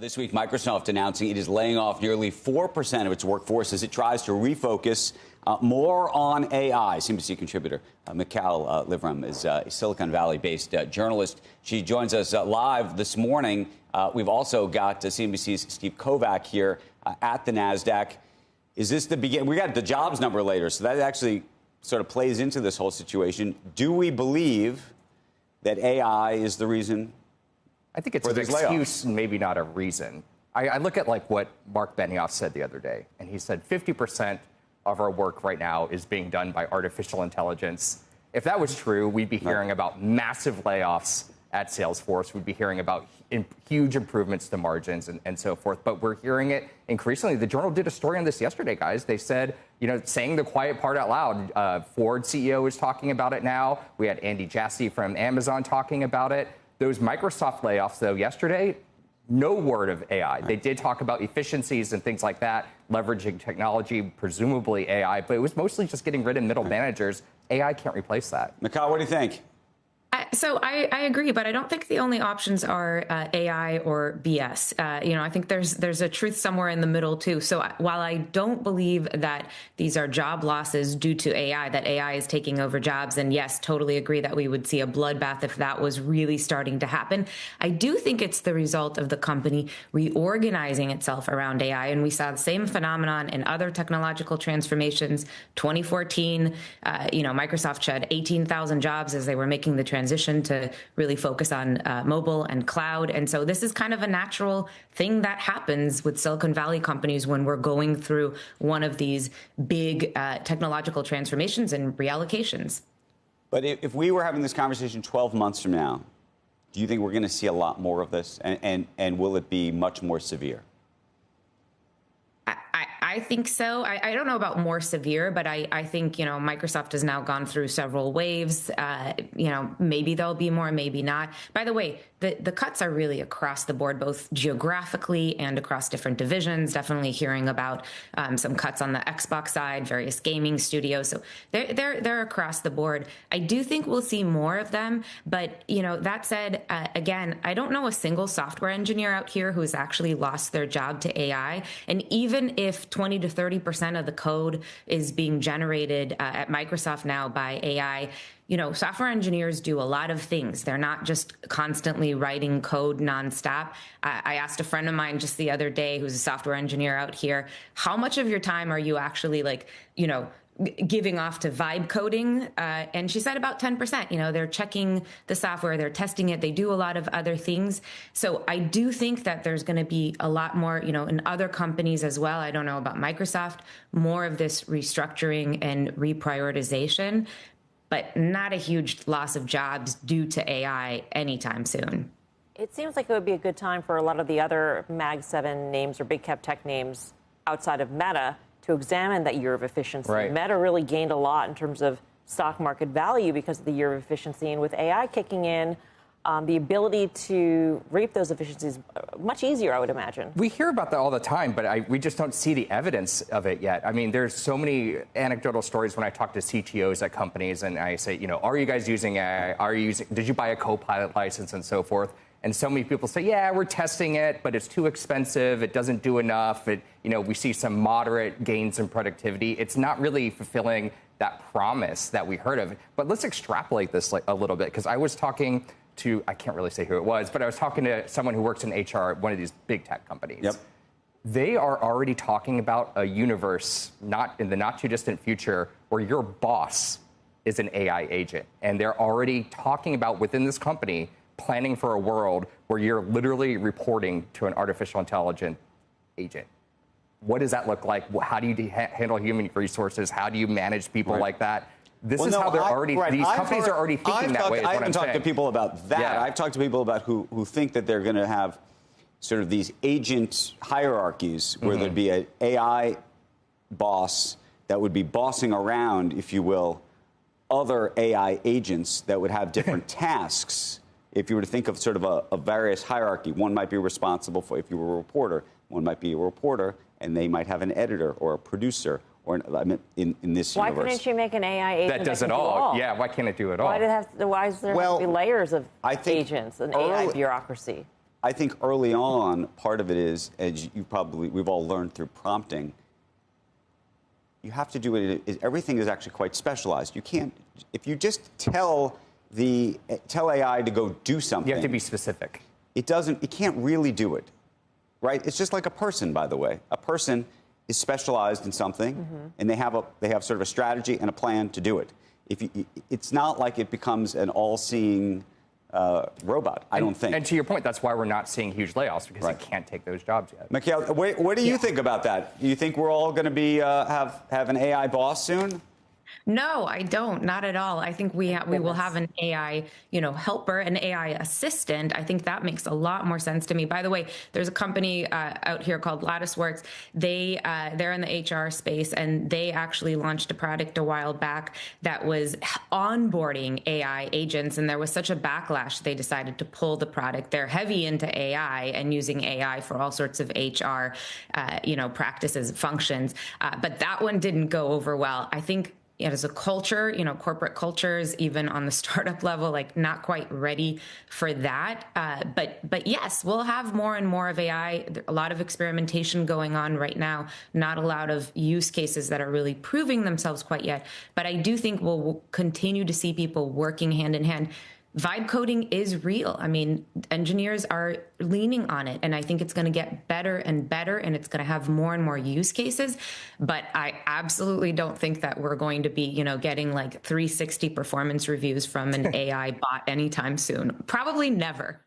This week, Microsoft announcing it is laying off nearly 4% of its workforce as it tries to refocus more on AI. CNBC contributor Michal Lev-Ram is a Silicon Valley-based journalist. She joins us live this morning. We've also got CNBC's Steve Kovach here at the NASDAQ. Is this the beginning? We got the jobs number later, so that actually sort of plays into this whole situation. Do we believe that AI is the reason? I think it's an excuse, maybe not a reason. I look at like what Mark Benioff said the other day, and he said 50% of our work right now is being done by artificial intelligence. If that was true, we'd be hearing about massive layoffs at Salesforce. We'd be hearing about huge improvements to margins and so forth. But we're hearing it increasingly. The Journal did a story on this yesterday, guys. They said, saying the quiet part out loud. Ford CEO is talking about it now. We had Andy Jassy from Amazon talking about it. Those Microsoft layoffs, though, yesterday, no word of AI. They did talk about efficiencies and things like that, leveraging technology, presumably AI, but it was mostly just getting rid of middle managers. AI can't replace that. Michal, what do you think? So I agree, but I don't think the only options are AI or BS. I think there's a truth somewhere in the middle, too. So while I don't believe that these are job losses due to AI, that AI is taking over jobs, and yes, totally agree that we would see a bloodbath if that was really starting to happen, I do think it's the result of the company reorganizing itself around AI. And we saw the same phenomenon in other technological transformations. 2014, Microsoft shed 18,000 jobs as they were making the transition to really focus on mobile and cloud. And so this is kind of a natural thing that happens with Silicon Valley companies when we're going through one of these big technological transformations and reallocations. But if we were having this conversation 12 months from now, do you think we're going to see a lot more of this? And will it be much more severe? I think so. I don't know about more severe, but I think, Microsoft has now gone through several waves. Maybe there'll be more, maybe not. By the way, the cuts are really across the board, both geographically and across different divisions. Definitely hearing about some cuts on the Xbox side, various gaming studios. So they're across the board. I do think we'll see more of them. But, that said, again, I don't know a single software engineer out here who's actually lost their job to AI. And even if 20 to 30% of the code is being generated at Microsoft now by AI, software engineers do a lot of things. They're not just constantly writing code nonstop. I asked a friend of mine just the other day who's a software engineer out here, how much of your time are you actually giving off to vibe coding? And she said about 10%. They're checking the software, they're testing it, they do a lot of other things. So I do think that there's going to be a lot more, in other companies as well. I don't know about Microsoft, more of this restructuring and reprioritization, but not a huge loss of jobs due to AI anytime soon. It seems like it would be a good time for a lot of the other Mag 7 names or big cap tech names outside of Meta to examine that year of efficiency. Right. Meta really gained a lot in terms of stock market value because of the year of efficiency. And with AI kicking in, the ability to reap those efficiencies much easier, I would imagine. We hear about that all the time, but we just don't see the evidence of it yet. I mean, there's so many anecdotal stories when I talk to CTOs at companies and I say, are you guys using AI? Did you buy a Copilot license and so forth? And so many people say, yeah, we're testing it, but it's too expensive. It doesn't do enough. We see some moderate gains in productivity. It's not really fulfilling that promise that we heard of. But let's extrapolate this a little bit, because I was talking to, I can't really say who it was, but I was talking to someone who works in HR at one of these big tech companies. Yep. They are already talking about a universe, not in the not too distant future, where your boss is an AI agent. And they're already talking about within this company planning for a world where you're literally reporting to an artificial intelligence agent. What does that look like? How do you handle human resources? How do you manage people like that? These companies are already thinking that way. I haven't talked to people about that. Yeah. I've talked to people about who think that they're going to have sort of these agent hierarchies where there'd be an AI boss that would be bossing around, if you will, other AI agents that would have different tasks. If you were to think of sort of a various hierarchy, one might be responsible for, if you were a reporter, one might be a reporter, and they might have an editor or a producer, or in this universe. Why couldn't you make an AI agent that does it all? Yeah, why can't it do it all? Why is there have to be layers of agents and AI bureaucracy? I think early on, part of it is, as we've all learned through prompting, you have to do it. Everything is actually quite specialized. You can't, if you just tell AI to go do something. You have to be specific. It can't really do it, right? It's just like a person, by the way. A person is specialized in something, and they have sort of a strategy and a plan to do it. It's not like it becomes an all-seeing robot, I don't think. And to your point, that's why we're not seeing huge layoffs, because it can't take those jobs yet. Michal, what do you think about that? Do you think we're all going to be have an AI boss soon? No, I don't. Not at all. I think we will have an AI, helper, an AI assistant. I think that makes a lot more sense to me. By the way, there's a company out here called Latticeworks. They're in the HR space, and they actually launched a product a while back that was onboarding AI agents. And there was such a backlash, they decided to pull the product. They're heavy into AI and using AI for all sorts of HR, practices, functions. But that one didn't go over well. I think as a culture, corporate cultures, even on the startup level, like not quite ready for that. But yes, we'll have more and more of AI. A lot of experimentation going on right now, not a lot of use cases that are really proving themselves quite yet. But I do think we'll continue to see people working hand in hand. Vibe coding is real. I mean, engineers are leaning on it, and I think it's going to get better and better, and it's going to have more and more use cases. But I absolutely don't think that we're going to be, getting like 360 performance reviews from an AI bot anytime soon. Probably never.